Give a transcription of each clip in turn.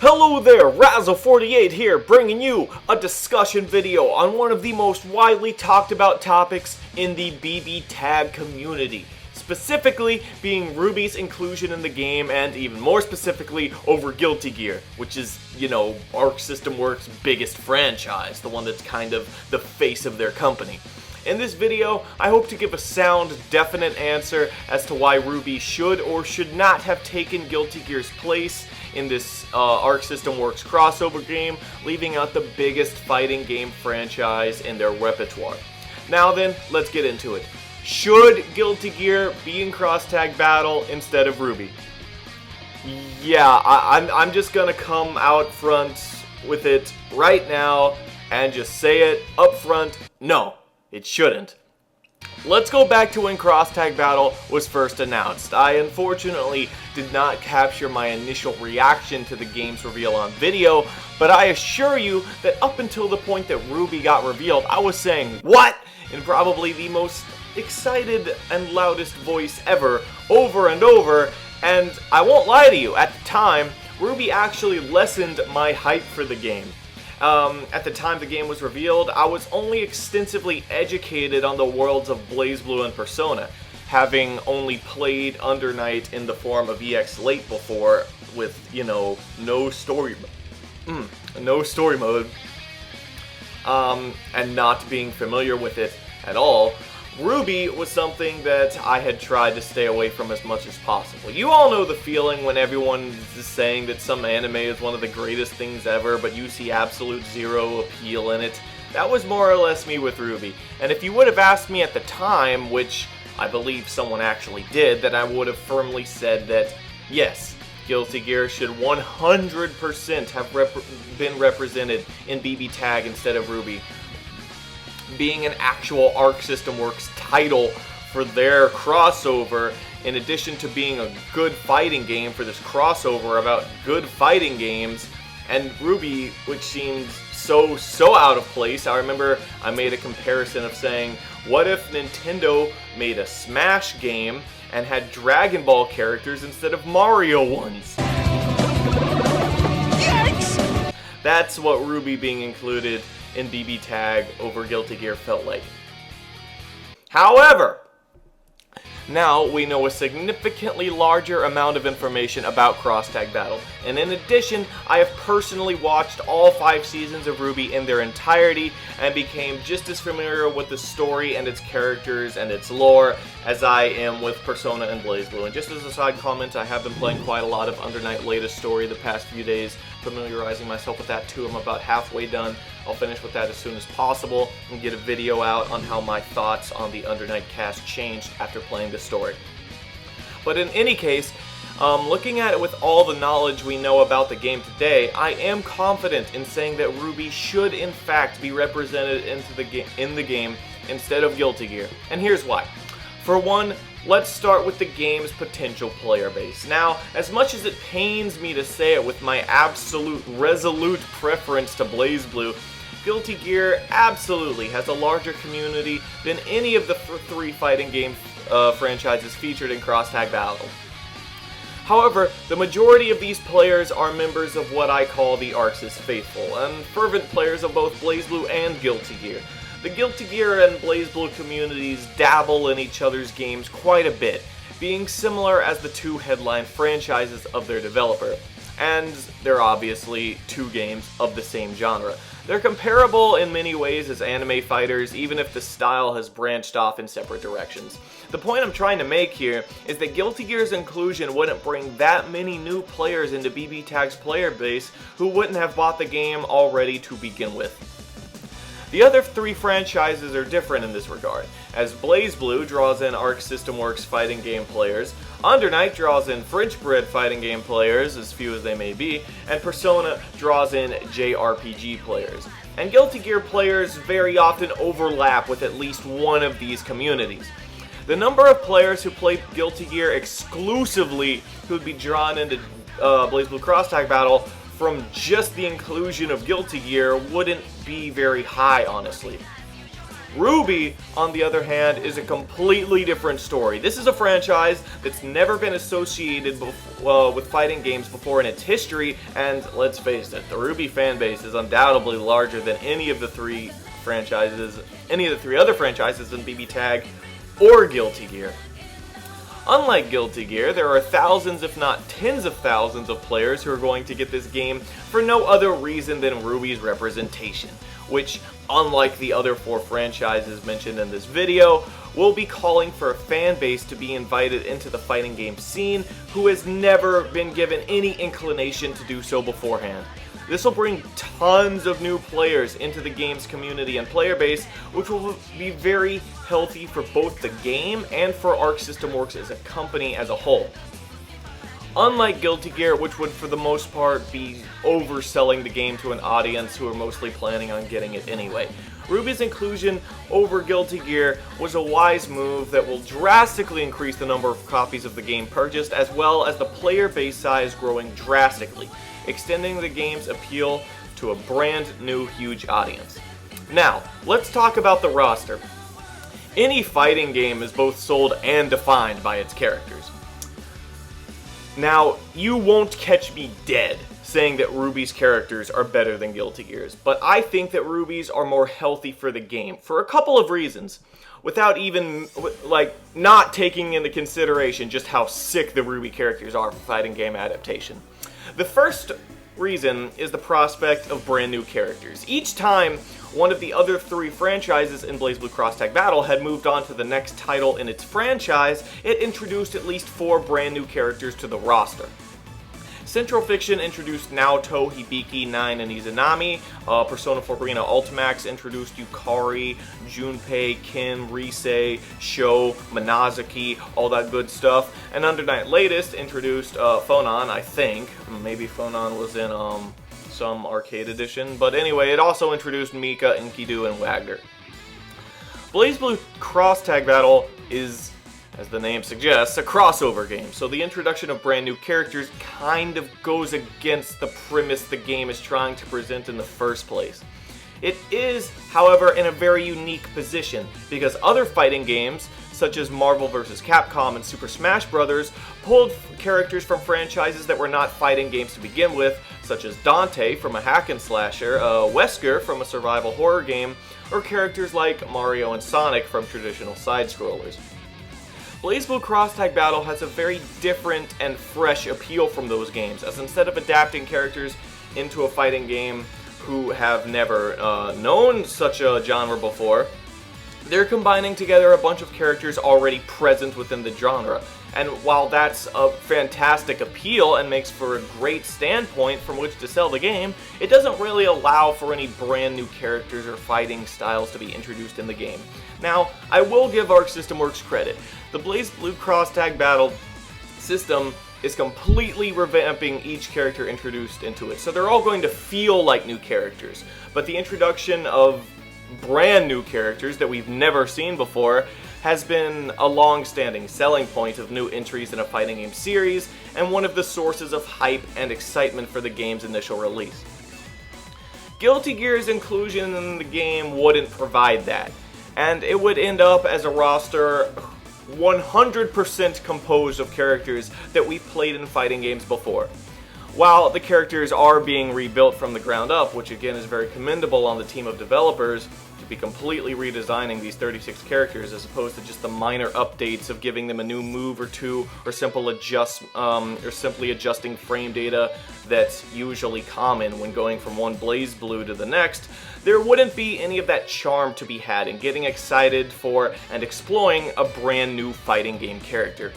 Hello there, Razzle48 here, bringing you a discussion video on one of the most widely talked about topics in the BB Tag community. Specifically being RWBY's inclusion in the game, and even more specifically over Guilty Gear, which is, Arc System Works' biggest franchise, the one that's kind of the face of their company. In this video, I hope to give a sound, definite answer as to why RWBY should or should not have taken Guilty Gear's place in this Arc System Works crossover game, leaving out the biggest fighting game franchise in their repertoire. Now then, let's get into it. Should Guilty Gear be in Cross Tag Battle instead of RWBY? Yeah, I'm just gonna come out front with it right now and just say it up front, no, it shouldn't. Let's go back to when Cross Tag Battle was first announced. I unfortunately did not capture my initial reaction to the game's reveal on video, but I assure you that up until the point that RWBY got revealed, I was saying, "What?" in probably the most excited and loudest voice ever, over and over, and I won't lie to you, at the time, RWBY actually lessened my hype for the game. At the time the game was revealed, I was only extensively educated on the worlds of Blazblue and Persona, having only played Under Night in the form of EX Late before, with, no story mode, and not being familiar with it at all. RWBY was something that I had tried to stay away from as much as possible. You all know the feeling when everyone is saying that some anime is one of the greatest things ever, but you see absolute zero appeal in it. That was more or less me with RWBY. And if you would have asked me at the time, which I believe someone actually did, then I would have firmly said that, yes, Guilty Gear should 100% have been represented in BB Tag instead of RWBY, being an actual Arc System Works title for their crossover, in addition to being a good fighting game for this crossover about good fighting games, and RWBY, which seemed so out of place. I remember I made a comparison of saying, what if Nintendo made a Smash game and had Dragon Ball characters instead of Mario ones? Yikes! That's what RWBY being included in BB Tag over Guilty Gear felt like. However, now we know a significantly larger amount of information about Cross Tag Battle, and in addition, I have personally watched all 5 seasons of RWBY in their entirety and became just as familiar with the story and its characters and its lore as I am with Persona and Blazblue. And just as a side comment, I have been playing quite a lot of Under Night latest story the past few days, familiarizing myself with that too. I'm about halfway done. I'll finish with that as soon as possible and get a video out on how my thoughts on the Under Night cast changed after playing the story. But in any case, looking at it with all the knowledge we know about the game today, I am confident in saying that RWBY should in fact be represented in the game instead of Guilty Gear. And here's why. For one, let's start with the game's potential player base. Now, as much as it pains me to say it with my absolute resolute preference to Blazblue, Guilty Gear absolutely has a larger community than any of the 3 fighting game franchises featured in Cross Tag Battle. However, the majority of these players are members of what I call the Arxis Faithful, and fervent players of both Blazblue and Guilty Gear. The Guilty Gear and Blazblue communities dabble in each other's games quite a bit, being similar as the 2 headline franchises of their developer. And they're obviously 2 games of the same genre. They're comparable in many ways as anime fighters, even if the style has branched off in separate directions. The point I'm trying to make here is that Guilty Gear's inclusion wouldn't bring that many new players into BB Tag's player base who wouldn't have bought the game already to begin with. The other 3 franchises are different in this regard, as Blazblue draws in Arc System Works fighting game players, Under Night draws in French-bred fighting game players, as few as they may be, and Persona draws in JRPG players. And Guilty Gear players very often overlap with at least one of these communities. The number of players who played Guilty Gear exclusively who would be drawn into Blazblue Cross Tag Battle from just the inclusion of Guilty Gear wouldn't be very high, honestly. RWBY, on the other hand, is a completely different story. This is a franchise that's never been associated with fighting games before in its history, and let's face it, the RWBY fan base is undoubtedly larger than any of the three other franchises in BB Tag or Guilty Gear. Unlike Guilty Gear, there are thousands, if not tens of thousands of players who are going to get this game for no other reason than RWBY's representation, which, unlike the other 4 franchises mentioned in this video, will be calling for a fan base to be invited into the fighting game scene who has never been given any inclination to do so beforehand. This will bring tons of new players into the game's community and player base, which will be very healthy for both the game and for Arc System Works as a company as a whole. Unlike Guilty Gear, which would for the most part be overselling the game to an audience who are mostly planning on getting it anyway, RWBY's inclusion over Guilty Gear was a wise move that will drastically increase the number of copies of the game purchased, as well as the player base size growing drastically, extending the game's appeal to a brand new huge audience. Now, let's talk about the roster. Any fighting game is both sold and defined by its characters. Now, you won't catch me dead saying that RWBY's characters are better than Guilty Gear's, but I think that RWBY's are more healthy for the game, for a couple of reasons, without even, not taking into consideration just how sick the RWBY characters are for fighting game adaptation. The first reason is the prospect of brand new characters. Each time one of the other 3 franchises in Blazblue Cross Tag Battle had moved on to the next title in its franchise, it introduced at least 4 brand new characters to the roster. Central Fiction introduced Naoto, Hibiki, Nine, and Izanami. Persona 4 Arena Ultimax introduced Yukari, Junpei, Kin, Rise, Sho, Minazaki, all that good stuff. And Under Night Latest introduced Phonon, I think. Maybe Phonon was in some arcade edition. But anyway, it also introduced Mika, Enkidu, and Wagner. Blazblue Cross Tag Battle is, as the name suggests, a crossover game, so the introduction of brand new characters kind of goes against the premise the game is trying to present in the first place. It is, however, in a very unique position, because other fighting games, such as Marvel vs. Capcom and Super Smash Bros., pulled characters from franchises that were not fighting games to begin with, such as Dante from a hack and slasher, Wesker from a survival horror game, or characters like Mario and Sonic from traditional side-scrollers. Blazblue Cross Tag Battle has a very different and fresh appeal from those games, as instead of adapting characters into a fighting game who have never known such a genre before, they're combining together a bunch of characters already present within the genre. And while that's a fantastic appeal and makes for a great standpoint from which to sell the game, it doesn't really allow for any brand new characters or fighting styles to be introduced in the game. Now, I will give Arc System Works credit. The Blazblue Cross Tag Battle system is completely revamping each character introduced into it, so they're all going to feel like new characters. But the introduction of brand new characters that we've never seen before has been a long-standing selling point of new entries in a fighting game series, and one of the sources of hype and excitement for the game's initial release. Guilty Gear's inclusion in the game wouldn't provide that, and it would end up as a roster 100% composed of characters that we've played in fighting games before. While the characters are being rebuilt from the ground up, which again is very commendable on the team of developers, to be completely redesigning these 36 characters as opposed to just the minor updates of giving them a new move or two, or simply adjusting frame data that's usually common when going from one Blazblue to the next, there wouldn't be any of that charm to be had in getting excited for and exploring a brand new fighting game character.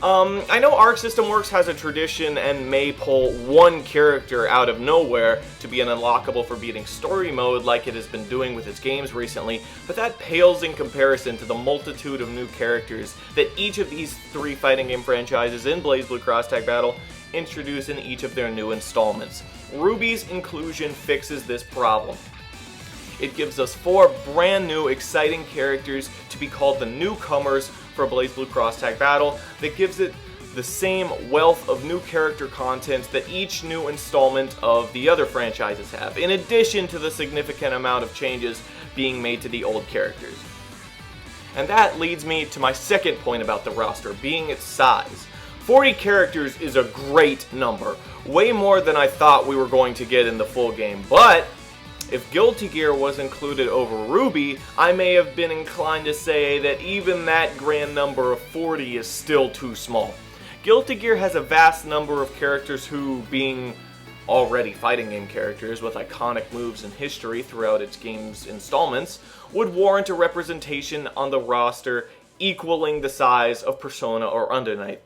I know Arc System Works has a tradition and may pull one character out of nowhere to be an unlockable for beating story mode like it has been doing with its games recently, but that pales in comparison to the multitude of new characters that each of these 3 fighting game franchises in Blazblue Cross Tag Battle introduce in each of their new installments. RWBY's inclusion fixes this problem. It gives us 4 brand new exciting characters to be called the newcomers for Blazblue Cross Tag Battle that gives it the same wealth of new character content that each new installment of the other franchises have, in addition to the significant amount of changes being made to the old characters. And that leads me to my second point about the roster, being its size. 40 characters is a great number, way more than I thought we were going to get in the full game, but if Guilty Gear was included over RWBY, I may have been inclined to say that even that grand number of 40 is still too small. Guilty Gear has a vast number of characters who, being already fighting game characters with iconic moves and history throughout its game's installments, would warrant a representation on the roster equaling the size of Persona or Under Night.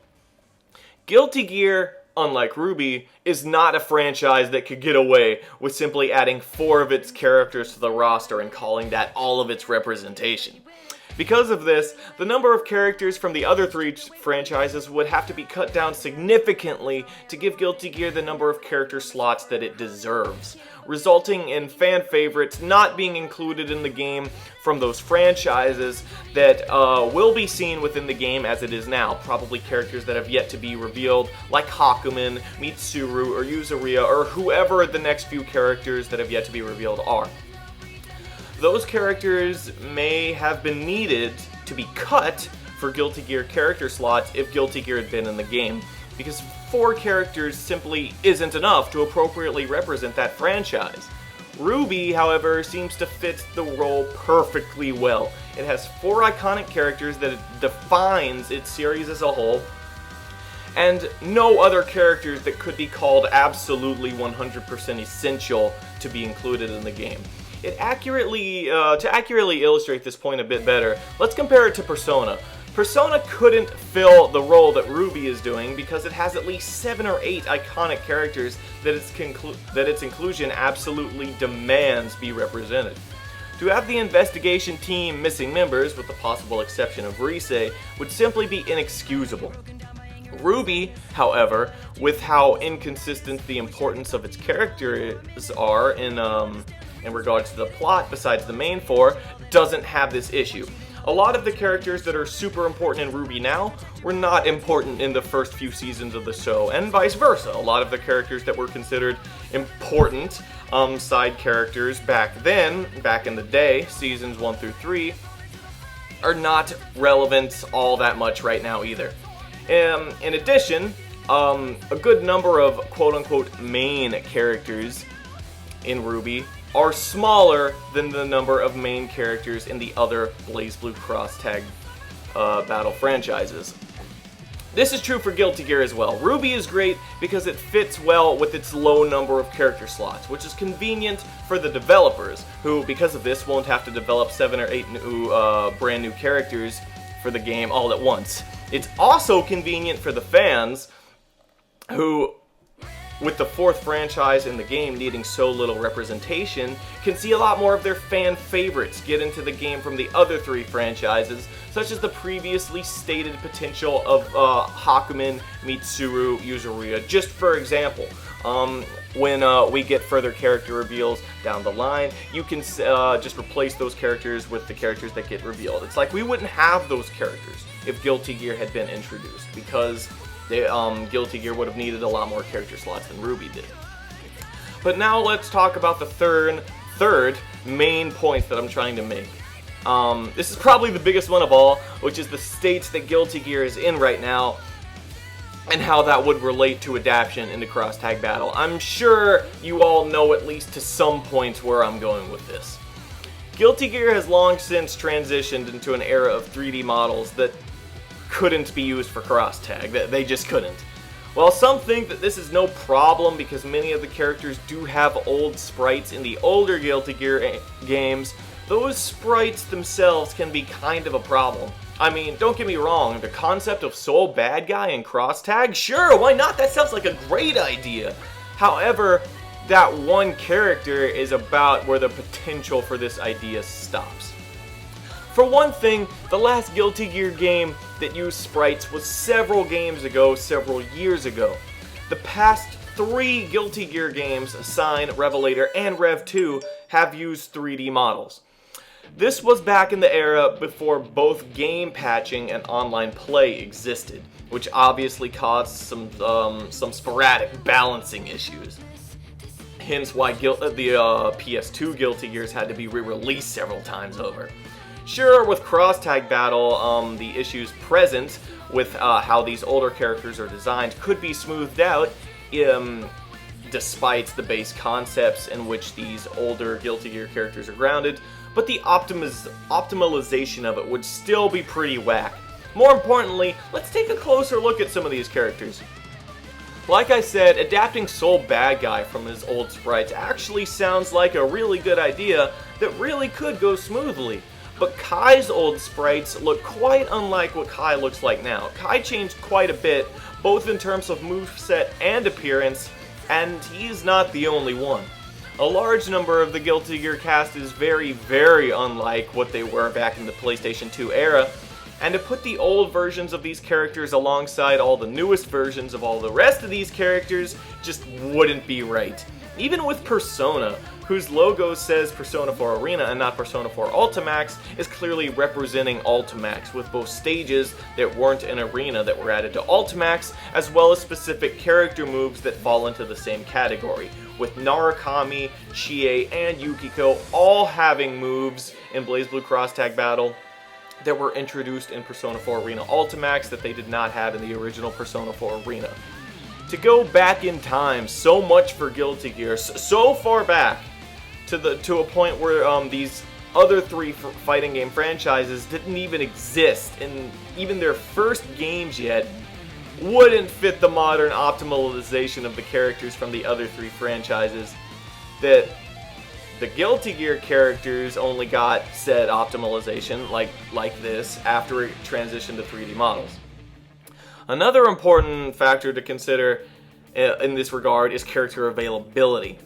Guilty Gear, unlike RWBY, is not a franchise that could get away with simply adding 4 of its characters to the roster and calling that all of its representation. Because of this, the number of characters from the other 3 franchises would have to be cut down significantly to give Guilty Gear the number of character slots that it deserves, resulting in fan favorites not being included in the game from those franchises that will be seen within the game as it is now. Probably characters that have yet to be revealed, like Hakumen, Mitsuru, or Yuzuriya, or whoever the next few characters that have yet to be revealed are. Those characters may have been needed to be cut for Guilty Gear character slots if Guilty Gear had been in the game, because 4 characters simply isn't enough to appropriately represent that franchise. RWBY, however, seems to fit the role perfectly well. It has 4 iconic characters that it defines its series as a whole, and no other characters that could be called absolutely 100% essential to be included in the game. To accurately illustrate this point a bit better, let's compare it to Persona. Persona couldn't fill the role that RWBY is doing because it has at least 7 or 8 iconic characters that its inclusion absolutely demands be represented. To have the investigation team missing members, with the possible exception of Rise, would simply be inexcusable. RWBY, however, with how inconsistent the importance of its characters are in regards to the plot, besides the main 4, doesn't have this issue. A lot of the characters that are super important in RWBY now were not important in the first few seasons of the show, and vice versa. A lot of the characters that were considered important side characters back in the day, seasons 1 through 3, are not relevant all that much right now either. In addition, a good number of quote-unquote main characters in RWBY are smaller than the number of main characters in the other Blazblue Cross Tag Battle franchises. This is true for Guilty Gear as well. RWBY is great because it fits well with its low number of character slots, which is convenient for the developers, who, because of this, won't have to develop 7 or 8 brand new characters for the game all at once. It's also convenient for the fans, who, with the 4th franchise in the game needing so little representation, can see a lot more of their fan favorites get into the game from the other 3 franchises, such as the previously stated potential of Hakumen, Mitsuru, Yuzuriya, just for example. When we get further character reveals down the line, you can just replace those characters with the characters that get revealed. It's like we wouldn't have those characters if Guilty Gear had been introduced, because Guilty Gear would have needed a lot more character slots than RWBY did. But now let's talk about the third main point that I'm trying to make. This is probably the biggest one of all, which is the state that Guilty Gear is in right now, and how that would relate to adaptation into Cross Tag Battle. I'm sure you all know at least to some point where I'm going with this. Guilty Gear has long since transitioned into an era of 3D models that couldn't be used for cross tag. They just couldn't. While some think that this is no problem because many of the characters do have old sprites in the older Guilty Gear games, those sprites themselves can be kind of a problem. I mean, don't get me wrong, the concept of Soul Bad Guy and cross tag, sure, why not? That sounds like a great idea. However, that one character is about where the potential for this idea stops. For one thing, the last Guilty Gear game that used sprites was several games ago, several years ago. The past 3 Guilty Gear games, Sign, Revelator, and Rev 2, have used 3D models. This was back in the era before both game patching and online play existed, which obviously caused some sporadic balancing issues. Hence why the PS2 Guilty Gears had to be re-released several times over. Sure, with Cross Tag Battle, the issues present with how these older characters are designed could be smoothed out, despite the base concepts in which these older Guilty Gear characters are grounded, but the optimization of it would still be pretty whack. More importantly, let's take a closer look at some of these characters. Like I said, adapting Soul Bad Guy from his old sprites actually sounds like a really good idea that really could go smoothly. But Kai's old sprites look quite unlike what Kai looks like now. Kai changed quite a bit, both in terms of moveset and appearance, and he's not the only one. A large number of the Guilty Gear cast is very, very unlike what they were back in the PlayStation 2 era, and to put the old versions of these characters alongside all the newest versions of all the rest of these characters just wouldn't be right. Even with Persona, whose logo says Persona 4 Arena and not Persona 4 Ultimax, is clearly representing Ultimax, with both stages that weren't an arena that were added to Ultimax, as well as specific character moves that fall into the same category, with Narukami, Chie, and Yukiko all having moves in Blazblue Cross Tag Battle that were introduced in Persona 4 Arena Ultimax that they did not have in the original Persona 4 Arena. To go back in time so much for Guilty Gear, so far back, to a point where these other three fighting game franchises didn't even exist in even their first games yet, wouldn't fit the modern optimization of the characters from the other three franchises. That the Guilty Gear characters only got said optimization like this after it transitioned to 3D models. Another important factor to consider in this regard is character availability.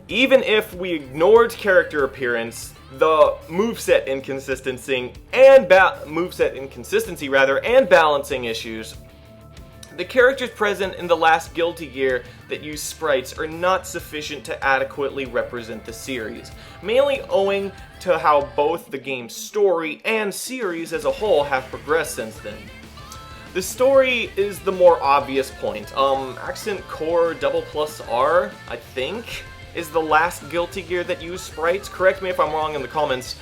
Even if we ignored character appearance, the moveset inconsistency and balancing issues, the characters present in the last Guilty Gear that use sprites are not sufficient to adequately represent the series, mainly owing to how both the game's story and series as a whole have progressed since then. The story is the more obvious point. Accent Core R, I think, is the last Guilty Gear that used sprites. Correct me if I'm wrong in the comments.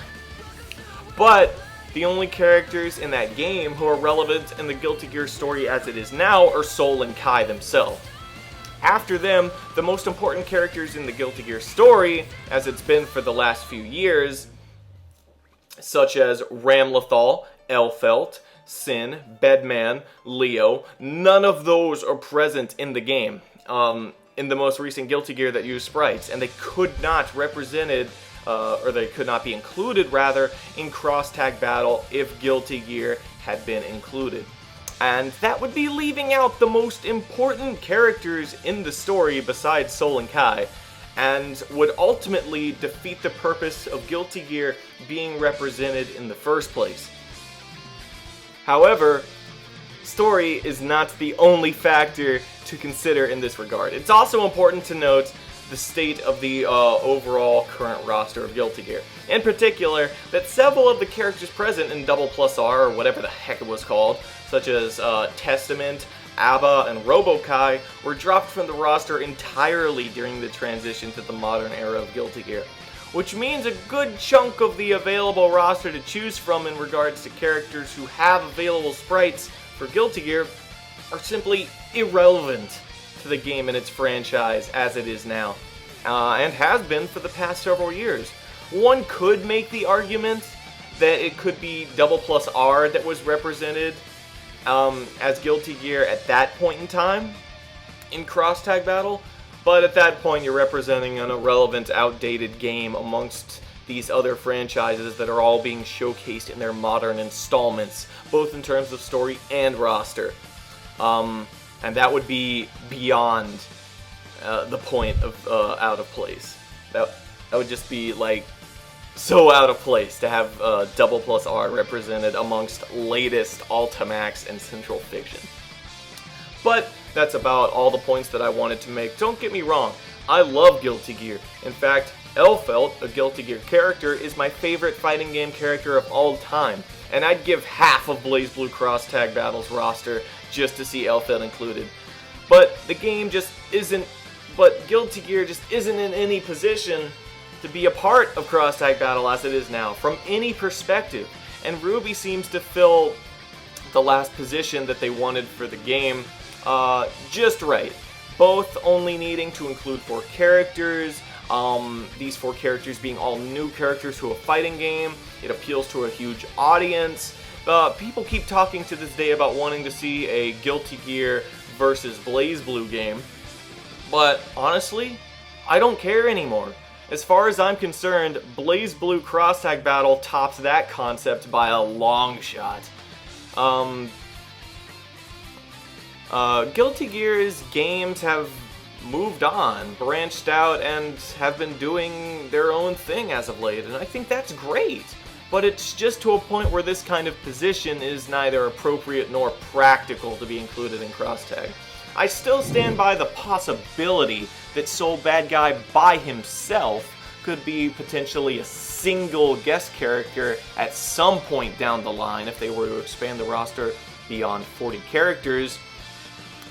But the only characters in that game who are relevant in the Guilty Gear story as it is now are Soul and Kai themselves. After them, the most important characters in the Guilty Gear story, as it's been for the last few years, such as Ramlethal, Elfelt, Sin, Bedman, Leo, none of those are present in the game. In the most recent Guilty Gear that used sprites, and they could not they could not be included rather in Cross Tag Battle if Guilty Gear had been included. And that would be leaving out the most important characters in the story besides Soul and Kai, and would ultimately defeat the purpose of Guilty Gear being represented in the first place. However, story is not the only factor to consider in this regard. It's also important to note the state of the overall current roster of Guilty Gear. In particular, that several of the characters present in R, or whatever the heck it was called, such as Testament, ABBA, and RWBY, were dropped from the roster entirely during the transition to the modern era of Guilty Gear, which means a good chunk of the available roster to choose from in regards to characters who have available sprites for Guilty Gear are simply irrelevant to the game and its franchise as it is now, and has been for the past several years. One could make the argument that it could be R that was represented as Guilty Gear at that point in time in Cross Tag Battle, but at that point you're representing an irrelevant, outdated game amongst these other franchises that are all being showcased in their modern installments, both in terms of story and roster. And that would be beyond the point of out of place. That would just be like so out of place to have R represented amongst latest Ultimax and Central Fiction. But that's about all the points that I wanted to make. Don't get me wrong, I love Guilty Gear. In fact, Elfelt, a Guilty Gear character, is my favorite fighting game character of all time. And I'd give half of Blazblue Cross Tag Battle's roster just to see Elfelt included. But the game just isn't, but Guilty Gear just isn't in any position to be a part of Cross Tag Battle as it is now, from any perspective. And RWBY seems to fill the last position that they wanted for the game just right. Both only needing to include 4 characters, these 4 characters being all new characters to a fighting game. It appeals to a huge audience. People keep talking to this day about wanting to see a Guilty Gear versus Blazblue game, but honestly, I don't care anymore. As far as I'm concerned, Blazblue Cross Tag Battle tops that concept by a long shot. Guilty Gear's games have moved on, branched out, and have been doing their own thing as of late, and I think that's great. But it's just to a point where this kind of position is neither appropriate nor practical to be included in Cross Tag. I still stand by the possibility that Soul Bad Guy by himself could be potentially a single guest character at some point down the line if they were to expand the roster beyond 40 characters,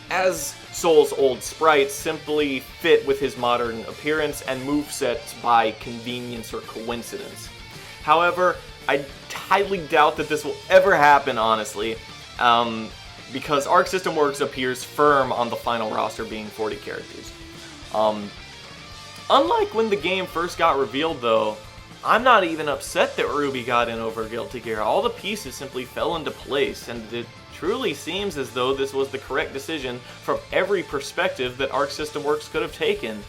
as Soul's old sprites simply fit with his modern appearance and moveset by convenience or coincidence. However, I highly doubt that this will ever happen, honestly, because Arc System Works appears firm on the final roster being 40 characters. Unlike when the game first got revealed, though, I'm not even upset that RWBY got in over Guilty Gear. All the pieces simply fell into place, and it truly seems as though this was the correct decision from every perspective that Arc System Works could have taken.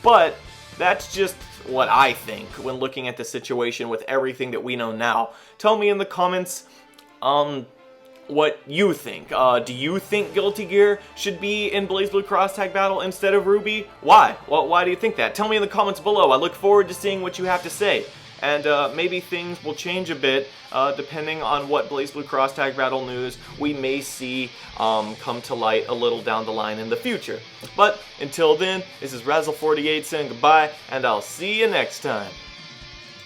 But that's just what I think when looking at the situation with everything that we know now. Tell me in the comments what you think. Do you think Guilty Gear should be in Blazblue Cross Tag Battle instead of RWBY? Why? Well, why do you think that? Tell me in the comments below. I look forward to seeing what you have to say. And maybe things will change a bit depending on what Blazblue Cross Tag Battle news we may see come to light a little down the line in the future. But until then, this is Razzle48 saying goodbye, and I'll see you next time.